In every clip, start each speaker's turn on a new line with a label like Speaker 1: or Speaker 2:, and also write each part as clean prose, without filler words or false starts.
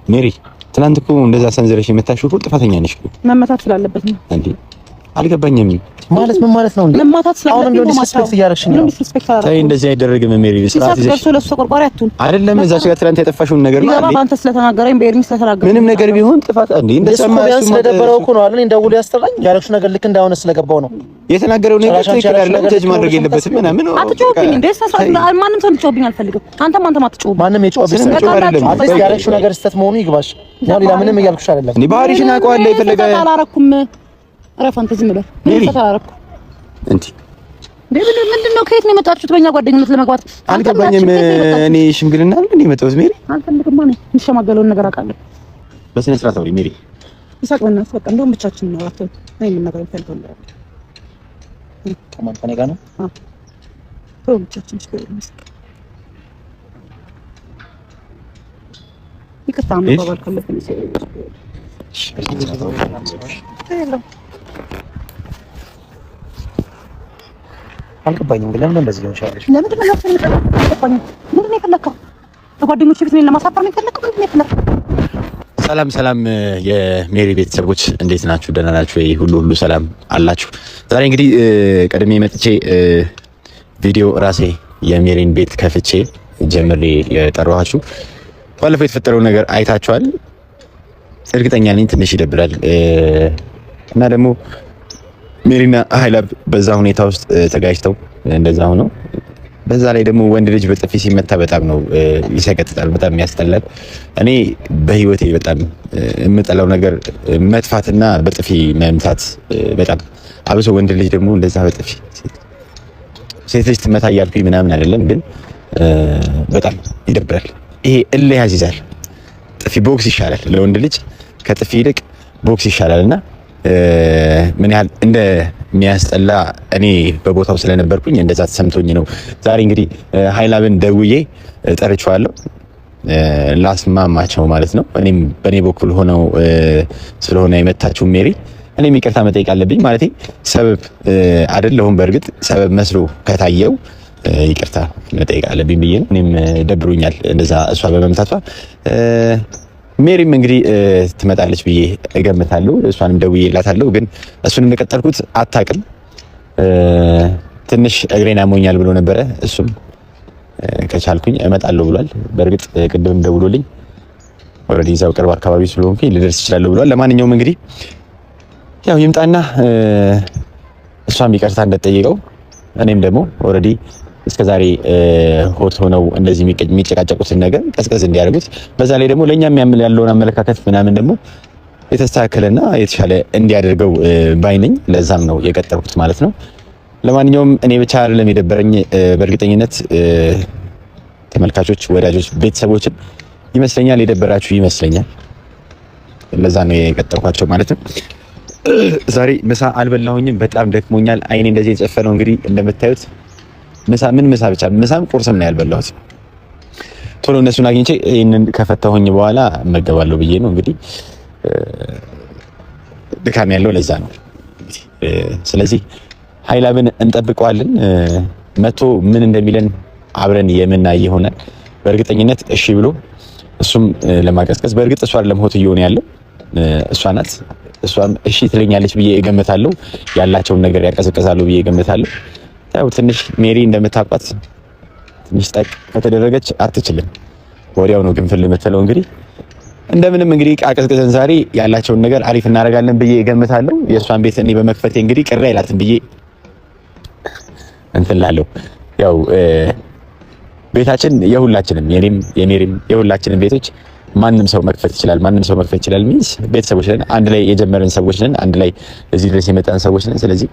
Speaker 1: ሜሪ ትናንት እኮ እንደዛ ሰንዝረሽ የመታሽው እኮ ጥፋተኛ ነሽ እኮ። መመታት ስላለበት ነው እንዴ? አልገባኝም። ማለት ምን ማለት ነው እንዴ? መመታት ስላለበት ነው። ዲስሪስፔክት እያደረግሽ ነው። ተይ እንደዚህ አይደረግም ሜሪ። ስርዓት ይዘሽ ለሱ ተቆርቋሪ አትሁን። አይደለም እዛች ጋር ትናንት ያጠፋሽውን ነገር ነው አይደል? አንተ ስለተናገረኝ በኤርሚ ስለተናገረኝ ምንም ነገር ቢሆን ጥፋት እንዴ እንደሰማሽ ስለደበረው እኮ ነው አይደል? እንደውል ያስተላኝ ያለክሽ ነገር ልክ እንዳሆነ ስለገባው ነው የተናገረው ነገር ትክክል አይደለም። ጀጅ ማድረግ የለበትም ምናምን ነው። አትጮህብኝ እንዴ? ማንም ሰው እንዲጮህብኝ አልፈልግም። አንተም አትጮህብኝ። ማንም የጮህብኝ አይደለም። አዲስ ያለክሽ ነገር ስተት መሆኑ ይግባሽ። ያው ሌላ ምንም እያልኩሽ አይደለም። እንዴ ባህሪሽን አውቀዋለሁ። የፈለገ አላረኩም። አረፍ አንተ ዝም ብለህ ተታረኩ እንዴ? ምንድነው? ከየት ነው የመጣችሁት? በእኛ ጓደኝነት ለመግባት አልገባኝም። እኔ ሽምግልና ነው እንዴ የመጣሁት? ሜሪ አልፈልግም። ማን የሚሸማገለውን ነገር አውቃለሁ። በስነ ስርዓት አውሪ ሜሪ። ይሳቅና በቃ እንደውም ብቻችን ነው አጥቶ ነው የምናገረው። ፈልገው ከማን ከኔ ጋር ነው? አዎ ብቻችን ሽምግልና ይቅርታ መባባል ካለብን አልገባኝም። ግን ለምን እንደዚህ ሆነሽ? ለምንድን ነው የፈለከው? በጓደኞቼ ፊት እኔን ለማሳፈር ነው የፈለከው? ምንድን ነው የፈለከው? ሰላም የሜሪ ቤተሰቦች እንዴት ናችሁ? ደህና ናችሁ? ሁሉ ሰላም አላችሁ? ዛሬ እንግዲህ ቀድሜ መጥቼ ቪዲዮ ራሴ የሜሪን ቤት ከፍቼ ጀምሬ የጠራኋችሁ ባለፈው የተፈጠረው ነገር አይታችኋል። እርግጠኛ ነኝ ትንሽ ይደብራል እና ደግሞ ሜሪና ሀይላብ በዛ ሁኔታ ውስጥ ተጋጅተው እንደዛ ሆነው በዛ ላይ ደግሞ ወንድ ልጅ በጥፊ ሲመታ በጣም ነው ይሰቀጥጣል፣ በጣም ያስጠላል። እኔ በህይወቴ በጣም የምጠላው ነገር መጥፋትና በጥፊ መምታት በጣም አብሶ ወንድ ልጅ ደግሞ እንደዛ በጥፊ ሴት ልጅ ትመታ እያልኩኝ ምናምን አይደለም፣ ግን በጣም ይደብራል። ይሄ እልህ ያዝይዛል። ጥፊ ቦክስ ይሻላል ለወንድ ልጅ ከጥፊ ይልቅ ቦክስ ይሻላልና ምን ያህል እንደሚያስጠላ እኔ በቦታው ስለነበርኩኝ እንደዛ ተሰምቶኝ ነው። ዛሬ እንግዲህ ሀይላብን ደውዬ ጠርቼዋለሁ ላስማማቸው ማለት ነው። እኔም በኔ በኩል ሆነው ስለሆነ የመታችሁ ሜሪ እኔም ይቅርታ መጠየቅ አለብኝ። ማለቴ ሰበብ አይደለሁም። በእርግጥ ሰበብ መስሎ ከታየው ይቅርታ መጠየቅ አለብኝ ብዬ ነው። እኔም ደብሮኛል እንደዛ እሷ በመምታቷ። ሜሪም እንግዲህ ትመጣለች ብዬ እገምታለሁ። እሷንም ደውዬላታለሁ፣ ግን እሱን እንደቀጠልኩት አታውቅም። ትንሽ እግሬን አሞኛል ብሎ ነበረ። እሱም ከቻልኩኝ እመጣለሁ ብሏል። በእርግጥ ቅድም ደውሎልኝ ኦልሬዲ እዛው ቅርብ አካባቢ ስለሆንኩኝ ልደርስ እችላለሁ ብሏል። ለማንኛውም እንግዲህ ያው ይምጣና እሷም ይቅርታ እንደጠየቀው እኔም ደግሞ ኦልሬዲ እስከዛሬ ሆት ሆነው እንደዚህ የሚጨቃጨቁትን ነገር ቀዝቀዝ እንዲያደርጉት፣ በዛ ላይ ደግሞ ለኛም ያለውን አመለካከት ምናምን ደግሞ የተስተካከለና የተሻለ እንዲያደርገው ባይነኝ። ለዛም ነው የቀጠርኩት ማለት ነው። ለማንኛውም እኔ ብቻ አይደለም የደበረኝ፣ በእርግጠኝነት ተመልካቾች፣ ወዳጆች፣ ቤተሰቦችን ይመስለኛል የደበራችሁ ይመስለኛል። ለዛ ነው የቀጠርኳቸው ማለት ነው። ዛሬ ምሳ አልበላሁኝም፣ በጣም ደክሞኛል። አይኔ እንደዚህ የጨፈነው እንግዲህ እንደምታዩት ምሳም ቁርስም ነው ያልበላሁት። ቶሎ እነሱን አግኝቼ ይሄንን ከፈታሁኝ በኋላ እመገባለሁ ብዬ ነው እንግዲህ ድካም ያለው ለዛ ነው። ስለዚህ ሀይላብን እንጠብቀዋለን። መቶ ምን እንደሚለን አብረን የምናይ ይሆናል። በእርግጠኝነት እሺ ብሎ እሱም ለማቀዝቀዝ በእርግጥ እሷ አይደለም ሆት እየሆነ ያለው እሷ ናት። እሷም እሺ ትለኛለች ብዬ እገምታለሁ። ያላቸውን ነገር ያቀዘቅዛሉ ብዬ እገምታለሁ። ያው ትንሽ ሜሪ እንደምታውቋት ትንሽ ጠቅ ከተደረገች አትችልም፣ ወዲያው ነው ግንፍል የምትለው። እንግዲህ እንደምንም እንግዲህ አቀዝቅዘን ዛሬ ያላቸውን ነገር አሪፍ እናደርጋለን ብዬ እገምታለሁ። የእሷን ቤት እኔ በመክፈቴ እንግዲህ ቅር አይላትም ብዬ እንትን እላለሁ። ያው ቤታችን የሁላችንም የኔም የሜሪም የሁላችንም ቤቶች ማንም ሰው መክፈት ይችላል። ሚንስ ቤተሰቦች ነን፣ አንድ ላይ የጀመረን ሰዎች ነን፣ አንድ ላይ እዚህ ድረስ የመጣን ሰዎች ነን። ስለዚህ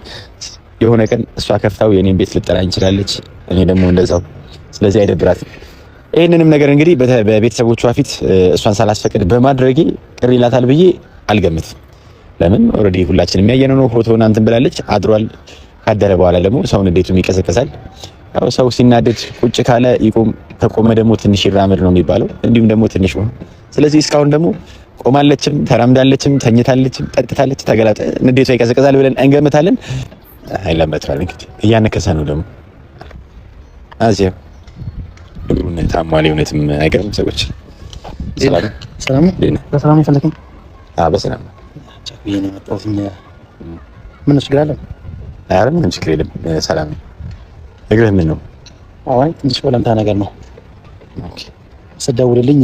Speaker 1: የሆነ ቀን እሷ ከፍታው የኔን ቤት ልጠራኝ እንችላለች፣ እኔ ደግሞ እንደዛው። ስለዚህ አይደብራትም። ይሄንንም ነገር እንግዲህ በቤተሰቦቿ ፊት እሷን ሳላስፈቅድ በማድረጌ ቅር ይላታል ብዬ አልገምትም። ለምን ኦልሬዲ ሁላችንም ያየነው ነው። ፎቶና እንትን ብላለች፣ አድሯል። ካደረ በኋላ ደግሞ ሰውን እንዴቱም ይቀዘቅዛል። ያው ሰው ሲናደድ ቁጭ ካለ ይቆም፣ ከቆመ ደግሞ ትንሽ ይራመድ ነው የሚባለው። እንዲሁም ደግሞ ትንሽ ነው። ስለዚህ እስካሁን ደግሞ ቆማለችም፣ ተራምዳለችም፣ ተኝታለችም፣ ጠጥታለች፣ ተገላጠ ንዴቷ ይቀዘቅዛል ብለን እንገምታለን። አይለመጥራል እንግዲህ እያነከሰ ነው ደግሞ አዚያ እግሩን ታሟል። እውነትም አይገርም ሰዎች ሰላም በሰላም ይፈልከኝ። በሰላም ቻኩዬ ነው የመጣሁት። ምን ችግር አለ? ኧረ ምንም ችግር የለም። ሰላም ነው። እግርህ ምን ነው? አይ ትንሽ ወለምታ ነገር ነው። ኦኬ ስትደውልልኝ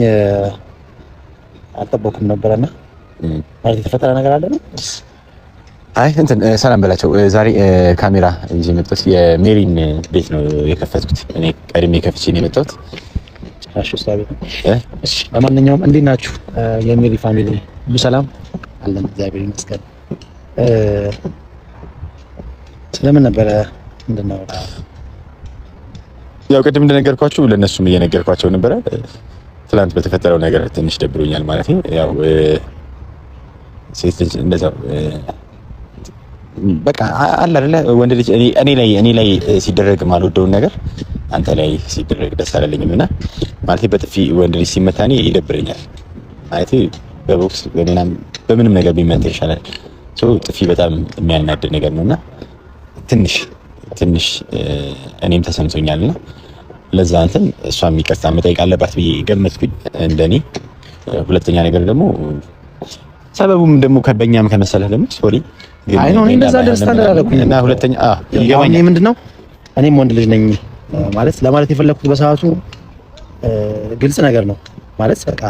Speaker 1: አልጠበኩም ነበርና ማለት የተፈጠረ ነገር አለ ነው? አይ እንትን ሰላም በላቸው። ዛሬ ካሜራ እንጂ የመጣሁት የሜሪን ቤት ነው የከፈትኩት። እኔ ቀድሜ ከፍቼ ነው የመጣሁት። ጭራሽ ሰላም። እሺ ለማንኛውም እንዴት ናችሁ የሜሪ ፋሚሊ? ሁሉ ሰላም አለን፣ እግዚአብሔር ይመስገን። ስለምን ነበረ ምንድነው? ያው ቅድም እንደነገርኳችሁ ለነሱም እየነገርኳቸው ነበረ። ትላንት በተፈጠረው ነገር ትንሽ ደብሮኛል ማለት ነው። ያው ሴት ልጅ እንደዛው በቃ አለ አይደለ ወንድ ልጅ እኔ ላይ ሲደረግ ማልወደውን ነገር አንተ ላይ ሲደረግ ደስ አላለኝም እና ማለት በጥፊ ወንድ ልጅ ሲመታ እኔ ይደብረኛል ማለት በቦክስ በምንም ነገር ቢመታ ይሻላል። ጥፊ በጣም የሚያናድድ ነገር ነውና ትንሽ እኔም ተሰምቶኛልና ለዛ እንትን እሷም ይቅርታ መጠየቅ አለባት ብዬ ገመትኩኝ እንደኔ። ሁለተኛ ነገር ደግሞ ሰበቡም ደግሞ ከበኛም ከመሰለህ ደግሞ ሶሪ አይ ነው እንደዛ ደስታ እንዳላልኩኝ እና ሁለተኛ ይገባኛል። ምንድነው እኔም ወንድ ልጅ ነኝ ለማለት የፈለኩት በሰዓቱ ግልጽ ነገር ነው ማለት በቃ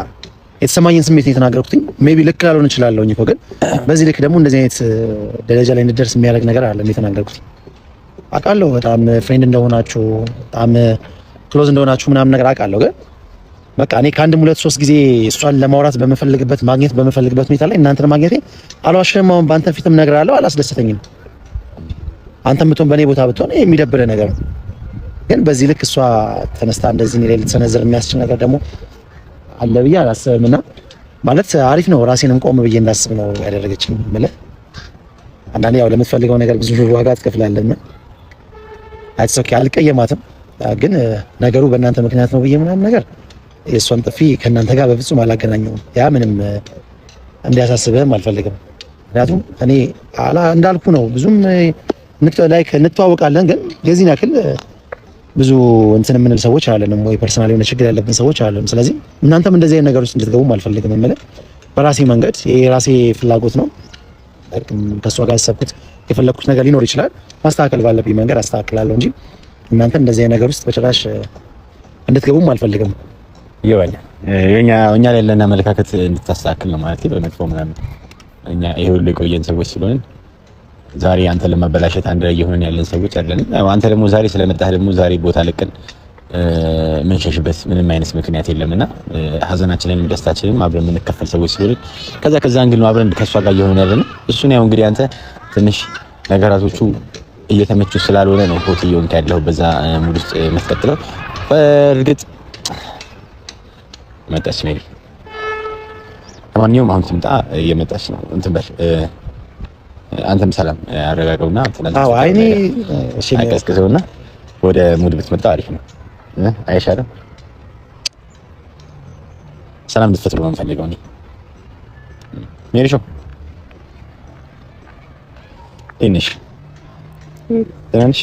Speaker 1: የተሰማኝን ስሜት ነው የተናገርኩትኝ። ሜቢ ልክ ላልሆን እችላለሁኝ እኮ ግን በዚህ ልክ ደግሞ እንደዚህ አይነት ደረጃ ላይ እንድደርስ የሚያደርግ ነገር አለ የተናገርኩት። አውቃለሁ በጣም ፍሬንድ እንደሆናችሁ በጣም ክሎዝ እንደሆናችሁ ምናምን ነገር አውቃለሁ። ግን በቃ እኔ ከአንድም 2-3 ጊዜ እሷን ለማውራት ማግኘት በመፈልግበት ሁኔታ ላይ እናንተን ማግኘቴ አልዋሽም። አሁን በአንተ ፊትም እነግርሃለሁ አላስደሰተኝም። አንተም ብትሆን በእኔ ቦታ ብትሆን የሚደብር ነገር ነው። ግን በዚህ ልክ እሷ ተነስታ እንደዚህ እኔ ላይ ልትሰነዝር የሚያስችል ነገር ደግሞ አለ ብዬ አላስብም። እና ማለት አሪፍ ነው ራሴንም ቆም ብዬ እንዳስብ ነው ያደረገችኝ። ማለት አንዳንዴ ያው ለምትፈልገው ነገር ብዙ ዋጋ ትከፍላለና አይተሰክ አልቀየማትም። ግን ነገሩ በእናንተ ምክንያት ነው ብዬ ምናምን ነገር የእሷን ጥፊ ከእናንተ ጋር በፍጹም አላገናኘውም። ያ ምንም እንዲያሳስብህም አልፈልግም። ምክንያቱም እኔ እንዳልኩ ነው ብዙም እንተዋወቃለን፣ ግን የዚህን ያክል ብዙ እንትን የምንል ሰዎች አይደለንም፣ ወይ ፐርሰናል የሆነ ችግር ያለብን ሰዎች አይደለም። ስለዚህ እናንተም እንደዚህ አይነት ነገር ውስጥ እንድትገቡም አልፈልግም። ማለት በራሴ መንገድ የራሴ ፍላጎት ነው። ከእሷ ጋር ያሰብኩት የፈለኩት ነገር ሊኖር ይችላል። ማስተካከል ባለብኝ መንገድ አስተካክላለሁ እንጂ እናንተ እንደዚህ አይነት ነገር ውስጥ በጭራሽ እንድትገቡም አልፈልግም። ይወኛል እኛ ላይ ያለን አመለካከት እንድታስተካክል ነው ማለት በመጥፎ ምናምን እኛ ይሄ ሁሉ የቆየን ሰዎች ስለሆነ ዛሬ አንተ ለማበላሸት አንድ ላይ የሆነን ያለን ሰዎች አይደለም። አንተ ደግሞ ዛሬ ስለመጣህ ደግሞ ዛሬ ቦታ ለቀን መንሸሽበት ምንም አይነት ምክንያት የለምና ሀዘናችንን ደስታችንን አብረን የምንከፈል ሰዎች ስለሆነ ከዛ አንግል ነው አብረን ከሷ ጋር እየሆነን ያለን። እሱን ያው እንግዲህ አንተ ትንሽ ነገራቶቹ እየተመቹ ስላልሆነ ነው ሆት እየሆንክ ያለው በዛ ሙድ ውስጥ የምትቀጥለው። በእርግጥ መጣች ሜሪ። ለማንኛውም አሁን ትምጣ እየመጣች ነው እንትን በል አንተም ሰላም አረጋጋውና
Speaker 2: አዎ አይኔ
Speaker 1: እሺ አይቀስቅሰውና ወደ ሙድ ብትመጣ አሪፍ ነው አይሻልም? ሰላም እንድትፈጥሩ ነው የምፈልገው እኔ ሜሪ ሾ ትንሽ ትንሽ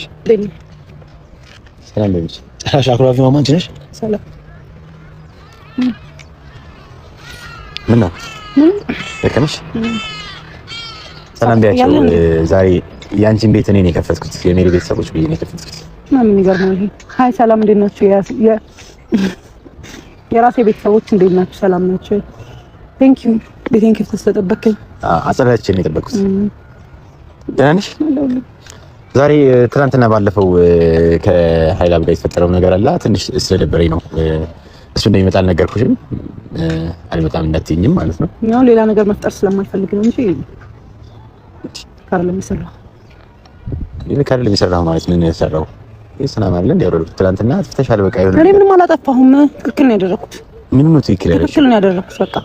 Speaker 1: ሰላም በሚች ታሻ አክራፊ ማማ አንቺ ነሽ?
Speaker 2: ሰላም
Speaker 1: ምን ነው ደከመሽ? ሰላም ቢያቸው ዛሬ ያንቺን ቤት እኔ ነኝ የከፈትኩት የሜሪ ቤተሰቦች ብዬ ነው የከፈትኩት።
Speaker 2: ምን ይገርማል ይሄ። ሃይ ሰላም እንዴት ናችሁ? የራሴ ቤተሰቦች እንዴት ናችሁ? ሰላም ናችሁ? ቴንክ ዩ ቤቴን ክፍት ስለጠበቀኝ
Speaker 1: አጸዳችን ነው የጠበቅኩት። ደህና ነሽ? ዛሬ ትናንትና ባለፈው ከኃይላብ ጋር የተፈጠረው ነገር አለ ትንሽ ስለደበረኝ ነው እሱ እንደሚመጣ አልነገርኩሽም። አልመጣም እንዳትይኝም ማለት ነው።
Speaker 2: ያው ሌላ ነገር መፍጠር ስለማልፈልግ ነው እንጂ ካርለም ይሰራው
Speaker 1: ካርለም ይሰራው ማለት ምን ይሰራው? ይስና ማለት እንደ ያወሩት ትናንትና ተፈተሻል። በቃ ይሁን
Speaker 2: እኔ ምንም አላጠፋሁም። ትክክል ነው ያደረኩት።
Speaker 1: ምን ነው ትክክል
Speaker 2: ነው ያደረኩት። በቃ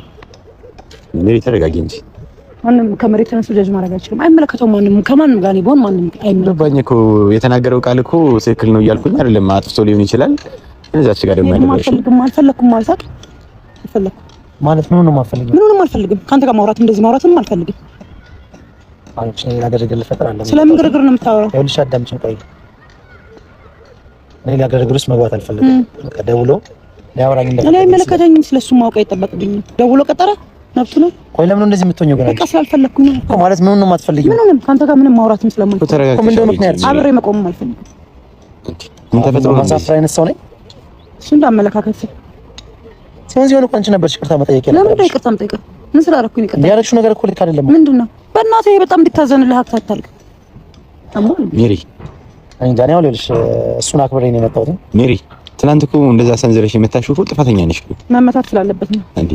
Speaker 1: ሜሪ ተረጋጊ እንጂ
Speaker 2: ማንም ከመሬት ተነስቶ ጀጅ ማድረግ አይችልም። አይመለከተውም። ማንም ከማንም ጋር ቢሆን ማንም
Speaker 1: አይመለከተውም እኮ የተናገረው ቃል እኮ ትክክል ነው እያልኩኝ አይደለም። አጥፍቶ ሊሆን ይችላል። እዛች ጋር ደግሞ
Speaker 2: አልፈልግም ማለት አልፈለኩም
Speaker 1: ማለት ምኑንም አልፈልግም።
Speaker 2: ምኑንም አልፈልግም። ካንተ ጋር ማውራት እንደዚህ ማውራትም አልፈልግም።
Speaker 1: አንቺ ላደረገ ልፈጥራለሁ።
Speaker 2: ስለምን ግርግር ነው የምታወራው?
Speaker 1: ይኸውልሽ አዳምጪኝ ቆይ። እኔ ላደረገ ውስጥ መግባት አልፈልግም። በቃ ደውሎ ያወራኝ
Speaker 2: እኔ አይመለከተኝም። ስለሱ ማወቅ አይጠበቅብኝም። ደውሎ ቀጠረ መብቱ ነው።
Speaker 1: ቆይ ለምን እንደዚህ የምትሆኚው ግን?
Speaker 2: በቃ ስላልፈለኩኝ ነው
Speaker 1: እኮ ማለት ምን ነው የማትፈልጊው?
Speaker 2: ምንም ካንተ ጋር ምንም ማውራትም ስለማልፈልግ
Speaker 1: እኮ ምንድነው ምክንያት?
Speaker 2: አብሬ መቆምም አልፈልግም።
Speaker 1: ምን ተፈጥሮ ነው? ማሳፍራ አይነት ሰው ነኝ።
Speaker 2: እሱ እንዳመለካከት
Speaker 1: ስለዚህ ሆነ አንቺ ነበርሽ ይቅርታ መጠየቅ ያለብሽ።
Speaker 2: ለምን ይቅርታ መጠየቅ? ምን ስላደረኩኝ ይቅርታ?
Speaker 1: ያደረግሽው ነገር እኮ ልክ አይደለም።
Speaker 2: ምንድነው? በእናትህ በጣም እንድታዘንልህ አታታልክ
Speaker 1: ሜሪ። እኔ ጃኒ አሁን ልልሽ እሱን አክብሬ ነው የመጣሁት።
Speaker 3: ሜሪ ትናንት እኮ እንደዛ ሰንዝረሽ የመታሽው እኮ ጥፋተኛ ነሽ እኮ።
Speaker 2: መመታት ስላለበት ነው
Speaker 3: እንዴ?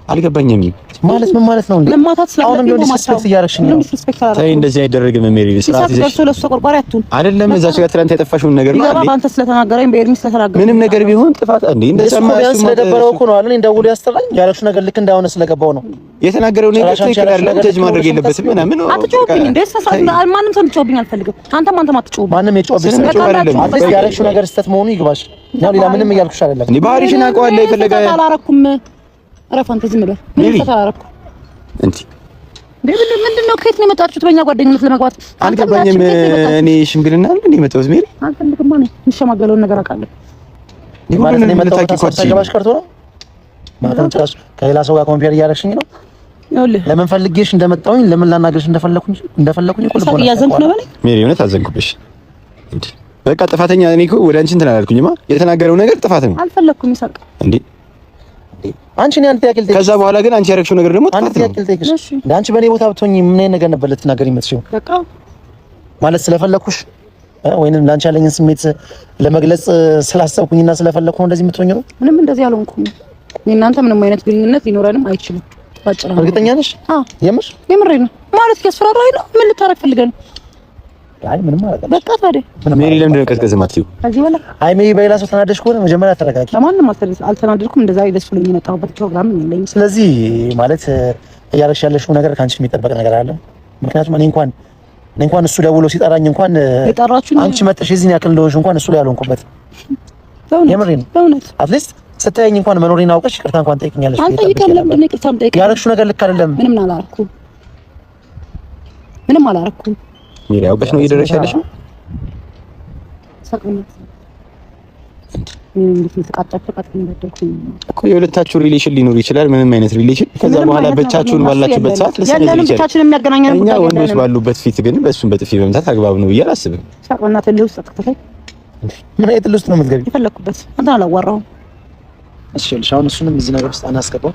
Speaker 3: አልገባኝም።
Speaker 1: ማለት ምን ማለት ነው እንዴ?
Speaker 2: ለማታት ስላለበት
Speaker 1: አሁንም ቢሆን ዲስሪስፔክት እያደረግሽ ነው።
Speaker 3: ተይ እንደዚህ አይደረግም ሜሪ። ስርዓት ይዘሽ
Speaker 2: ስለሱ ተቆርቋሪ አትሁን።
Speaker 3: አይደለም እዛች ጋር ትናንት ያጠፋሽውን ነገር ነው አይደል?
Speaker 2: አንተ ስለተናገረኝ በኤርሚ ስለተናገረኝ
Speaker 3: ምንም ነገር ቢሆን ጥፋት እንዴ እንደሰማ
Speaker 1: እሱ ስለደበረው እኮ ነው አይደል? እንደውሉ ያስተላኝ ያለሽ ነገር ልክ እንዳሆነ ስለገባው ነው
Speaker 3: የተናገረው ነገር ትክክል አይደለም። ጀጅ ማድረግ የለበትም ምናምን ነው።
Speaker 2: አትጮህብኝ እንዴ? ማንም ሰው እንዲጮህብኝ አልፈልግም። አንተም አትጮህብኝ።
Speaker 1: ማንም የጮህብኝ አይደለም። አትሊስት ያለሽው ነገር ስህተት መሆኑ ይግባሽ። ያው ሌላ ምንም እያልኩሽ አይደለም።
Speaker 3: እኔ ባህሪሽን አውቀዋለሁ። የፈለገ
Speaker 2: አላረኩም። እረፍ አንተ ዝም ብለህ ምን ተታረኩ
Speaker 3: እንዴ?
Speaker 2: ምንድነው? ከየት ነው የመጣችሁት? በእኛ ጓደኝነት ለመግባት
Speaker 3: አልገባኝም። እኔ ሽምግልና እንዴ መጣሁት ሜሪ።
Speaker 2: አልፈልግም ማለት የሚሸማገለውን ነገር አውቃለሁ።
Speaker 1: ማለት ነው የመጣሁት ሳይገባሽ ቀርቶ ነው ማለት ነው። ከሌላ ሰው ጋር ኮምፔር እያደረግሽኝ ነው። ለምን ፈልጌሽ እንደመጣሁኝ ለምን ላናገርሽ እንደፈለኩኝ እኮ ልቦና
Speaker 2: እያዘንኩ ነው ማለት
Speaker 3: ሜሪ። እውነት አዘንኩብሽ እንዴ? በቃ ጥፋተኛ እኔ እኮ ወደ አንቺ እንትን አላልኩኝማ። የተናገረው ነገር ጥፋት ነው።
Speaker 2: አልፈለኩም ይሳቅ
Speaker 3: እንዴ
Speaker 1: አንቺ ነኝ አንተ ያክል
Speaker 3: ከዛ በኋላ ግን አንቺ ያረግሽው ነገር ደግሞ
Speaker 1: አንተ ያክል ተይክሽ አንቺ በኔ ቦታ ብትሆኚ ምን አይነት ነገር ነበር ልትናገሪ የምትችይው?
Speaker 2: በቃ
Speaker 1: ማለት ስለፈለኩሽ ወይንም ላንቺ ያለኝን ስሜት ለመግለጽ ስላሰብኩኝና ስለፈለኩ ነው እንደዚህ የምትሆኚው?
Speaker 2: ምንም እንደዚህ አልሆንኩም። እናንተ ምንም አይነት ግንኙነት ሊኖረንም አይችልም። ባጭሩ
Speaker 1: እርግጠኛ ነሽ?
Speaker 2: የምሬ ነው ማለት ያስፈራራኝ ነው። ምን ልታረግ ፈልገህ ነው?
Speaker 1: አይ ምንም ማለት ነው።
Speaker 2: በቃ ታዲያ
Speaker 3: ሜሪ ለምንድን ነው ቀዝቀዝ የማትይው?
Speaker 2: ከዚህ በኋላ
Speaker 1: አይ ሜሪ በሌላ ሰው ተናደድሽ ከሆነ መጀመሪያ ተረጋጊ።
Speaker 2: ለማንም አልተናደድኩም። እንደዛ ደስ ብሎኝ የመጣሁበት ፕሮግራም የለኝም።
Speaker 1: ስለዚህ ማለት እያደረግሽ ያለሽው ነገር ከአንቺ የሚጠበቅ ነገር አለ። ምክንያቱም እኔ እንኳን እሱ ደውሎ ሲጠራኝ እንኳን አንቺ መጥተሽ የዚህን ያክል እንደሆንሽ እንኳን እሱ ላይ አልሆንኩበት። የምሬ ነው በእውነት አትሊስት ስታየኝ እንኳን መኖሬን አውቀሽ ይቅርታ እንኳን ጠይቅኛለሽ።
Speaker 2: አልጠይቅም። ለምንድን ነው ይቅርታ የምጠይቀው?
Speaker 1: ያደረግሽው ነገር ልክ አይደለም።
Speaker 2: ምንም አላረኩም።
Speaker 3: ሜሪ አውቀሽ ነው እየደረስሽ ያለሽው? እኮ የሁለታችሁ ሪሌሽን ሊኖር ይችላል፣ ምንም አይነት ሪሌሽን። ከዛ በኋላ ብቻችሁን ባላችሁበት ሰዓት
Speaker 2: ያለንም ብቻችንን የሚያገናኘን
Speaker 3: እኛ ወንዶች ባሉበት ፊት ግን በእሱም በጥፊ መምታት አግባብ ነው ብዬ አላስብም።
Speaker 1: ምን አይነት ልውስጥ ነው የምትገቢው?
Speaker 2: የፈለኩበት አንተ አላዋራሁም።
Speaker 1: እሺ አሁን እሱንም እዚህ ነገር ውስጥ አናስገባው።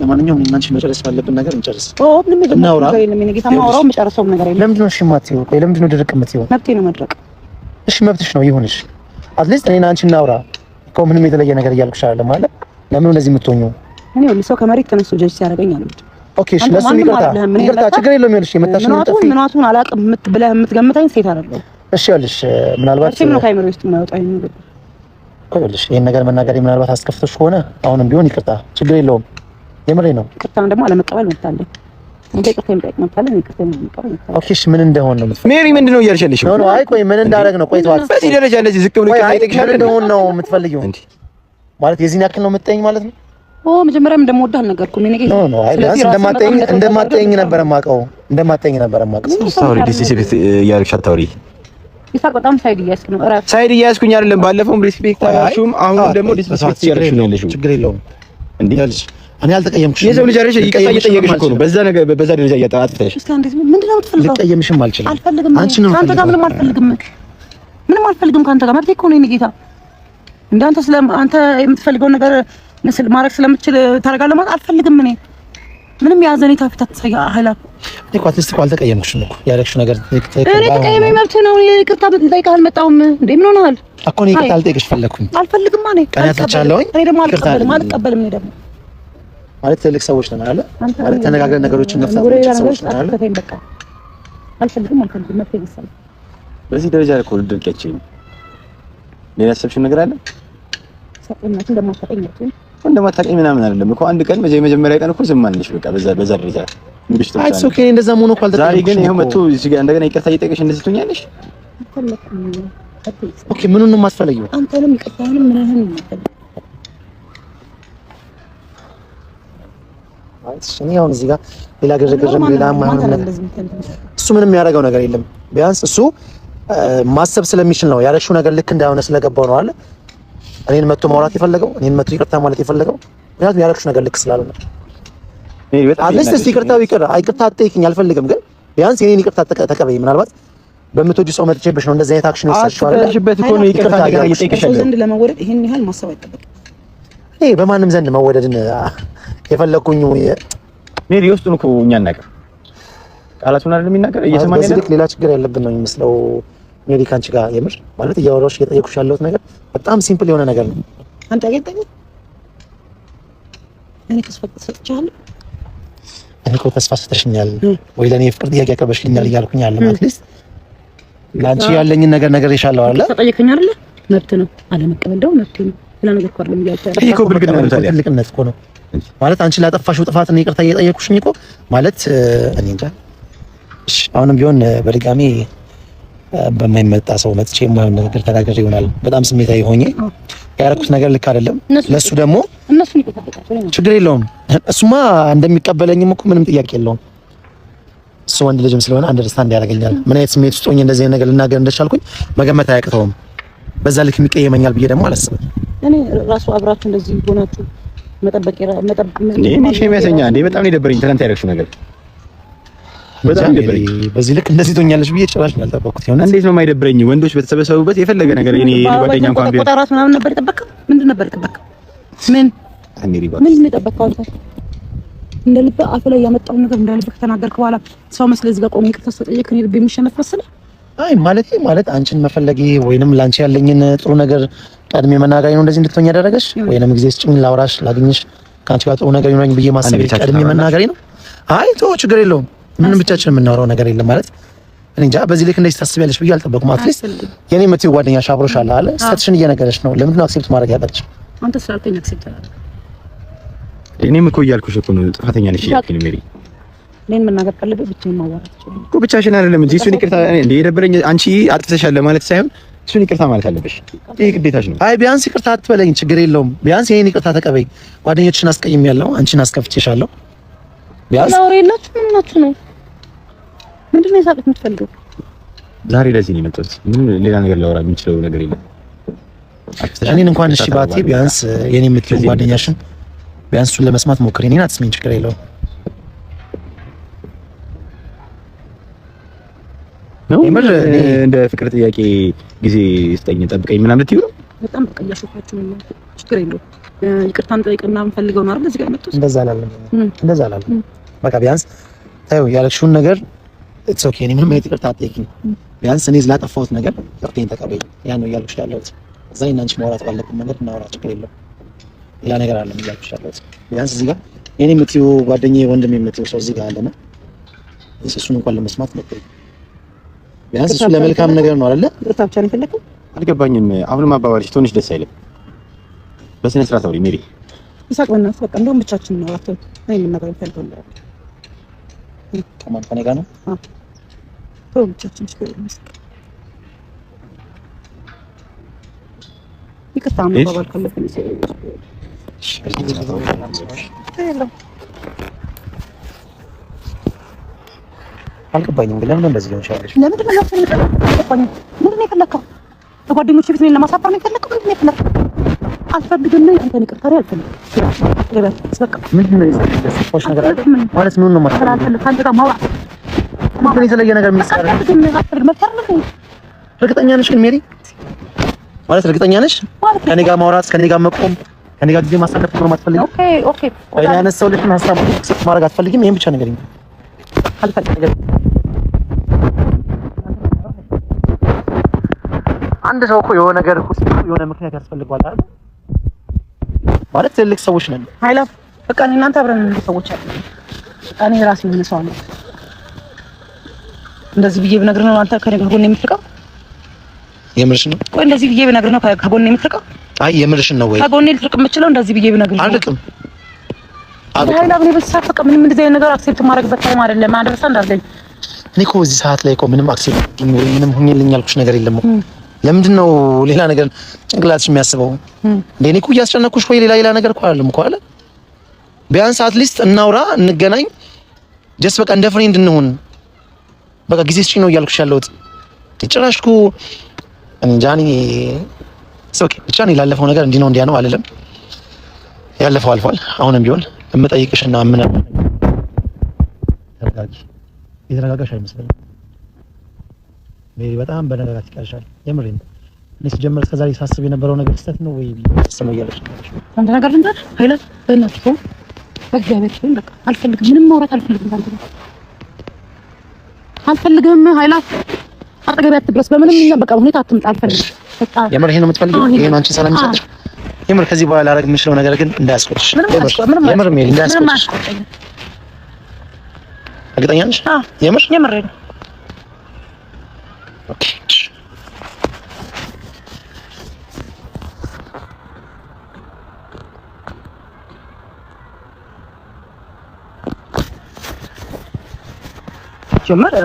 Speaker 1: ለማንኛውም እናንቺ መጨረስ ባለብን ነገር እንጨርስ።
Speaker 2: ምንም ነገር የለም። እኔ ጌታ ማውራው መጨረሰው ነገር የለም።
Speaker 1: ለምንድን ነው እሺ የማትይው? ቆይ ለምንድን ነው ድርቅ የምትይው?
Speaker 2: መብቴ ነው መድረቅ።
Speaker 1: እሺ መብትሽ ነው ይሁንሽ። አትሊስት እኔና አንቺ እናውራ እኮ ምንም የተለየ ነገር እያልኩሽ አይደለም ማለት ለምን እንደዚህ የምትሆኚው?
Speaker 2: እኔ ሁሉ ሰው ከመሬት ተነስቶ ጀጅ ሲያደርገኝ አልወድም።
Speaker 1: ኦኬ እሺ ለሱ ይቅርታ ችግር የለውም። ይኸውልሽ የመታሽን ጠፊ
Speaker 2: ምናቱን አላውቅም ብለህ የምትገምታኝ ሴት አይደለም።
Speaker 1: እሺ ይኸውልሽ ምናልባት
Speaker 2: እሺ ነው ካይመር ውስጥ የማይወጣኝ ነገር
Speaker 1: ይኸውልሽ ይሄን ነገር መናገር ምናልባት አስከፍቶሽ ከሆነ አሁንም ቢሆን ይቅርታ ችግር የለውም። የምሬ ነው።
Speaker 2: ይቅርታን ደግሞ አለመቀበል መብታለኝ። አንተ ይቅርታ የምጠይቅ መብታለኝ። ይቅርታ የምጠይቅ
Speaker 1: ኦኬ እሺ ምን እንደሆነ ነው የምትፈልጊው?
Speaker 3: ሜሪ ምንድን ነው እያልሽ ያለሽው?
Speaker 1: ኖ አይ ቆይ ምን እንዳደረግ ነው? ቆይ ተዋት።
Speaker 3: በዚህ ደረጃ እንደዚህ ዝቅ ብሎ ይቅርታ ይጠይቅሻል
Speaker 1: እንደሆነ ነው የምትፈልጊው እንዴ? ማለት የዚህን ያክል ነው የምትጠይኝ ማለት ነው?
Speaker 2: መጀመሪያም እንደምወድህ አልነገርኩም። እኔ
Speaker 1: ኖ ኖ አይ እንደማትጠይኝ ነበር የማውቀው።
Speaker 3: ታውሪ ዲስሪስፔክት እያደረግሽ አታውሪ።
Speaker 2: ይሳቅ በጣም ሳይድ እያያዝክ ነው። እረፍ።
Speaker 3: ሳይድ እያያዝኩኝ አይደለም። ባለፈውም ሪስፔክት አላልሽውም፣ አሁን ደግሞ ዲስሪስፔክት እያደረግሽ ነው ያለሽው።
Speaker 1: ችግር የለውም
Speaker 3: እንዴ
Speaker 1: እኔ አልተቀየምኩሽ።
Speaker 3: የሰው ልጅ አይደል ይቅርታ እየጠየቅሽ እኮ ነው። በዛ ደረጃ እያጣጥፈሽ
Speaker 2: እስኪ አንዴ ምንድን ነው የምትፈልገው?
Speaker 1: ልቀየምሽም አልችልም።
Speaker 2: አልፈልግም። ከአንተ ጋር ምንም አልፈልግም። ከአንተ ጋር መብቴ እኮ ነው። የእኔ ጌታ እንዳንተ አንተ የምትፈልገውን ነገር ማድረግ ስለምችል ታደርጋለህ ማለት አልፈልግም። እኔ ምንም የሀዘኔታ ፊት አትሳይ ኃይላ
Speaker 1: እኔ እኮ አትሊስት እኮ አልተቀየምኩሽም እኮ ያደረግሽው ነገር
Speaker 2: እኔ ተቀየመኝ መብትህ ነው። ይቅርታ ልጠይቅህ አልመጣሁም እንዴ ምን ሆነሃል?
Speaker 1: እኮ እኔ ይቅርታ ልጠይቅሽ ፈለኩኝ።
Speaker 2: አልፈልግም ማለት
Speaker 1: እኔ
Speaker 2: ደግሞ አልቀበልም። እኔ ደግሞ
Speaker 1: ማለት ትልቅ ሰዎች ነን አይደል? ማለት ተነጋግረን ነገሮችን መፍታት ሰዎች ነን አይደል?
Speaker 2: በቃ አልፈልግም መብቴ ይሰማል።
Speaker 3: በዚህ ደረጃ እኮ ልድርቂያችን ሌላ ያሰብሽው ነገር አለ?
Speaker 2: ሰጥናት
Speaker 3: እንደማታውቂኝ ምናምን አይደለም እኮ አንድ ቀን የመጀመሪያ ቀን እኮ ዝም አልንሽ። በቃ በዛ ደረጃ ንግስት
Speaker 1: አይ ኦኬ እንደዛ መሆኑ እኮ አልተጠየቅሽም።
Speaker 3: ዛሬ ግን ይሄው መጥቶ እዚህ ጋር እንደገና ይቅርታ እየጠየቅሽ እንደዚህ ትሆኛለሽ።
Speaker 1: ኦኬ ምኑን ነው የማትፈልጊው?
Speaker 2: አንተንም ይቅርታህንም ምንህን ነው
Speaker 1: እኔ አሁን እዚህ ጋር ሌላ ግርግርም ሌላ ማንም ነገር እሱ ምንም ያደርገው ነገር የለም። ቢያንስ እሱ ማሰብ ስለሚችል ነው ያደረግሽው ነገር ልክ እንዳይሆነ ስለገባው ነው አለ እኔን መጥቶ ማውራት የፈለገው እኔን መጥቶ ይቅርታ ማለት የፈለገው ምክንያቱም ያደረግሽ ነገር ልክ ስላልሆነ አትሊስት እስቲ ይቅርታው ይቅርታ አትጠይቅኝ አልፈልግም፣ ግን ቢያንስ የኔን ይቅርታ ተቀበይ። ምናልባት በምትወጂ ሰው መጥቼብሽ ነው እንደዚህ አይነት አክሽን ይሰጥሻል
Speaker 3: አትሽበት እኮ ነው ይቅርታ ነገር እየጠየቅሻለሁ።
Speaker 2: ዘንድ ለመወደድ ይሄን ያህል ማሰብ አይጠበቅም።
Speaker 1: እኔ በማንም ዘንድ መወደድን የፈለኩኝ
Speaker 3: ሜሪ ውስጡን እኮ እኛ እናቀር ቃላቱን አይደለም የሚናገር እየሰማን ያለው
Speaker 1: ሌላ ችግር ያለብን ነው የሚመስለው። ሜሪ ካንቺ ጋር የምር ማለት እያወራሁሽ እየጠየኩሽ ያለሁት ነገር በጣም ሲምፕል የሆነ ነገር ነው።
Speaker 2: አንተ አገኘኝ እኔ ተስፋ ሰጥቻለሁ።
Speaker 1: እኔ እኮ ተስፋ ሰጥተሽኛል ወይ ለኔ ፍቅር ጥያቄ ያቀርበሽልኛል እያልኩኝ አለ አትሊስት ላንቺ ያለኝን ነገር ይሻለው አይደል?
Speaker 2: ተጠየቀኝ አይደል? መብት ነው አለመቀበል ደው መብት ነው። ሌላ ነገር እኮ አይደለም እያልኩ
Speaker 3: እኮ ብልግና ነው ታዲያ
Speaker 1: ትልቅነት እኮ ነው ማለት አንቺ ላጠፋሽው ጥፋት ነው ይቅርታ እየጠየኩሽኝ እኮ ማለት እኔ እንጃ። እሺ አሁንም ቢሆን በድጋሚ በማይመጣ ሰው መጥቼ የማይሆን ነገር ተናገር ይሆናል። በጣም ስሜታዊ ሆኜ ያደረኩት ነገር ልክ አይደለም። ለሱ ደግሞ
Speaker 2: እነሱን ይቆጣጣቸው
Speaker 1: ችግር የለውም። እሱማ እንደሚቀበለኝም እኮ ምንም ጥያቄ የለውም። እሱ ወንድ ልጅም ስለሆነ አንደርስታንድ ያደርገኛል። ምን አይነት ስሜት ውስጥ ሆኜ እንደዚህ ነገር ልናገር እንደቻልኩኝ መገመት አያቅተውም። በዛ ልክ የሚቀየመኛል ብዬ ደግሞ አላስብም።
Speaker 2: እኔ ራሱ አብራችሁ እንደዚህ ሆናችሁ መጠበቅ
Speaker 3: እኔ ሸሚያሰኛ እንዴ በጣም ነው የደበረኝ ትናንት ያደረግሽው ነገር በጣም ደበረኝ።
Speaker 1: በዚህ ልክ እንደዚህ ትሆኛለሽ ብዬ ጭራሽ ያልጠበቅኩት ይሆናል።
Speaker 3: እንዴት ነው የማይደብረኝ? ወንዶች በተሰበሰቡበት የፈለገ ነገር እኔ ጓደኛ እንኳን ቢሆን
Speaker 2: ቁጣራት ምናምን ነበር የጠበቀው። ምንድን ነበር የጠበቀው? ምን ነው የጠበቀው? አንተ እንደ ልብ አፍ ላይ ያመጣውን ነገር እንደ ልብ ከተናገርክ በኋላ ሰው መስለህ እዚህ ጋር ቆሜ ይቅርታ ስትጠይቅ እኔ ልብ የሚሸነፍ መሰለህ?
Speaker 1: አይ ማለት አንቺን መፈለጌ ወይንም ላንቺ ያለኝን ጥሩ ነገር ቀድሜ መናገሬ ነው እንደዚህ እንድትሆኝ ያደረገሽ? ወይንም ጊዜ ስጭኝ ላውራሽ ላግኝሽ ከአንቺ ጋር ጥሩ ነገር ይኖረኝ ብዬ ማሰብ ቀድሜ መናገሬ ነው? አይ ተው ችግር የለውም። ምንም ብቻችን የምናወራው ነገር የለም ማለት እኔ እንጃ። በዚህ ልክ እንደዚህ ታስቢያለሽ ብዬ አልጠበቅኩም። አትሊስት የኔ የምትይው ጓደኛሽ አብሮሽ አለ አይደል? ስተትሽን እየነገረሽ ነው። ለምንድን ነው አክሴፕት ማድረግ ያቃተሽ?
Speaker 2: አንተ ስላልከኝ አክሴፕት አላደረግም።
Speaker 3: እኔም እኮ እያልኩሽ እኮ ነው ጥፋተኛ ነሽ እያልኩኝ ሜሪ።
Speaker 2: እኔን መናገር ካለብህ ብቻዬን ማዋራት ይችላል
Speaker 3: እኮ ብቻሽን አይደለም እንጂ እሱን ይቅርታ እንደ የደበረኝ አንቺ አጥፍተሻል ለማለት ሳይሆን እሱን ይቅርታ ማለት አለብሽ። ይሄ ግዴታሽ ነው።
Speaker 1: አይ ቢያንስ ይቅርታ አትበለኝ፣ ችግር የለውም። ቢያንስ ይሄን ይቅርታ ተቀበይ። ጓደኞችሽን አስቀይሜያለሁ፣ አንቺን አስከፍቼሻለሁ። ቢያንስ
Speaker 2: ላውራ የላችሁ ምን ናችሁ ነው? ምንድን ነው የሳቅት የምትፈልገው?
Speaker 3: ዛሬ ለዚህ ነው የመጣሁት። ምን ሌላ ነገር ላወራ የምችለው ነገር የለም።
Speaker 1: እኔን እንኳን እሺ ባቴ ቢያንስ የኔ የምትይው ጓደኛሽን ቢያንስ እሱን ለመስማት ሞክሪ። እኔን አትስሚኝ፣ ችግር የለውም።
Speaker 3: ነው እንደ ፍቅር ጥያቄ ጊዜ ስጠኝ ጠብቀኝ ምናምን ልትይው ነው?
Speaker 2: በጣም በቃ እያሾፋችሁ ነው። ችግር የለውም። ይቅርታን ጠይቅና የምፈልገው ነው አይደል? እዚህ ጋር መጥቶ
Speaker 1: እንደዛ አላለም። በቃ ቢያንስ ታዩ ያለሽውን ነገር ኢትስ ኦኬ። እኔ ምንም አይነት ይቅርታ አትጠይቂኝ። ቢያንስ እኔ ስላጠፋሁት ነገር ይቅርታዬን ተቀበይ። ያን ነው እያልኩሽ ያለሁት። እዛ እኔና አንቺ ማውራት ባለብን ነገር እናውራ፣ ችግር የለውም። ሌላ ነገር አለም እያልኩሽ ያለሁት። ቢያንስ እዚህ ጋር የኔ የምትይው ጓደኛዬ ወንድሜ የምትይው ሰው እዚህ ጋር አለና እሱን እንኳን ለመስማት ሞክሪ። ቢያንስ እሱ ለመልካም ነገር ነው አይደለ?
Speaker 2: ይቅርታ ብቻ ነው የፈለከው?
Speaker 3: አልገባኝም። አሁንም አባባልሽ ትንሽ ደስ አይልም። በስነ ስርዓት አውሪ ሜሪ።
Speaker 2: ይሳቅ በእናትህ በቃ እንደውም ብቻችንን ነው አጥተው እኔ ምን ነገር ፈልገው
Speaker 1: ከማን ከኔ ጋር ነው?
Speaker 2: ተው ብቻችን ችግር የለም። ይቅርታ መባባል ካለብን
Speaker 1: አልገባኝም። ግን ለምን እንደዚህ ሆነሽ?
Speaker 2: ለምንድን ነው የፈለከው? በጓደኞቼ ፊት እኔን ለማሳፈር ነው የፈለከው? ምንድን ነው የፈለከው? አልፈልግም ነው አንተን ይቅርታ አልፈልግም። በቃ
Speaker 1: ምንድን ነው የሰፋሽ ነገር አለ ማለት ምን ነው ማለት
Speaker 2: አልፈልግም። ከአንተ ጋር ማውራት
Speaker 1: ምን የተለየ ነገር የሚሰራ እርግጠኛ ነሽ ግን ሜሪ? ማለት እርግጠኛ ነሽ ከኔ ጋር ማውራት ከኔ ጋር መቆም ከኔ ጋር ጊዜ ማሳለፍ ነው የማትፈልጊው?
Speaker 2: ኦኬ
Speaker 1: ወይ ያነሳውልሽን ሀሳብ አክሰፕት ማድረግ አትፈልጊም? ይሄን ብቻ ነገር ይሄን አልፈልግም። አንድ ሰው እኮ የሆነ ነገር እኮ የሆነ ምክንያት ያስፈልገዋል አይደል? ማለት ትልቅ ሰዎች ነን።
Speaker 2: ኃይላ በቃ እናንተ አብረን ሰዎች አሉ። እኔ ራሴ ምን ሰው አለ እንደዚህ ብዬ ብነግርህ ነው አንተ ከኔ ጋር ጎን የምትርቀው?
Speaker 1: የምርሽ ነው?
Speaker 2: ቆይ እንደዚህ ብዬ ብነግርህ ነው ከጎን የምትርቀው?
Speaker 1: አይ የምርሽን ነው ወይ?
Speaker 2: ከጎን ልትርቅ የምችለው እንደዚህ ብዬ ብነግርህ ነው።
Speaker 1: አልርቅም።
Speaker 2: ኃይላ እኔ በሰዓት በቃ ምንም እንደዚህ አይነት ነገር አክሴፕት ማድረግበት ታይም አይደለም። አንደርሳ እንዳለኝ
Speaker 1: እኔ እኮ እዚህ ሰዓት ላይ እኮ ምንም አክሴፕት ምንም ሆኜልኝ ያልኩሽ ነገር የለም። ለምንድን ነው ሌላ ነገር ጭንቅላትሽ የሚያስበው? እኔ እኮ እያስጨነኩሽ ወይ ሌላ ነገር እኮ አይደለም እኮ አለ። ቢያንስ አትሊስት እናውራ፣ እንገናኝ፣ ጀስት በቃ እንደ ፍሬንድ እንሁን። በቃ ጊዜ ስጪኝ ነው እያልኩሽ ያለሁት። ጭራሽ እኮ እንጃ እኔ ኦኬ ብቻ ነው ላለፈው ነገር እንዲህ ነው እንዲያ ነው አልልም። ያለፈው አልፏል። አሁንም ቢሆን የምጠይቅሽና ምን ተረጋጊ። የተረጋጋሽ አይመስለኝም ሜሪ። በጣም በነገራት ይቀርሻል። የምሬን እኔ ሲጀምር እስከዛሬ ሳስብ የነበረው ነገር ስህተት ነው ወይ ተሰማያለሽ?
Speaker 2: አንተ ነገር ልንገር ኃይላት በእናትህ ሰው በእግዚአብሔር ስም በቃ አልፈልግም። ምንም ማውራት አልፈልግም። አልፈልግም ኃይላት አጠገቤ አትድረስ። በምንም በቃ ሁኔታ አትምጣ። አልፈልግም። በቃ
Speaker 1: የምር ይሄን ነው የምትፈልጊው? ይሄን አንቺ ሰላም ይሰጥሽ? የምር ከዚህ በኋላ ላደርግ የምችለው ነገር ግን እንዳያስቆጥሽ። የምር ሜሪ እንዳያስቆጥሽ። እርግጠኛ ነሽ? የምር
Speaker 2: የምር ነው።
Speaker 1: ኦኬ
Speaker 2: ጀመረ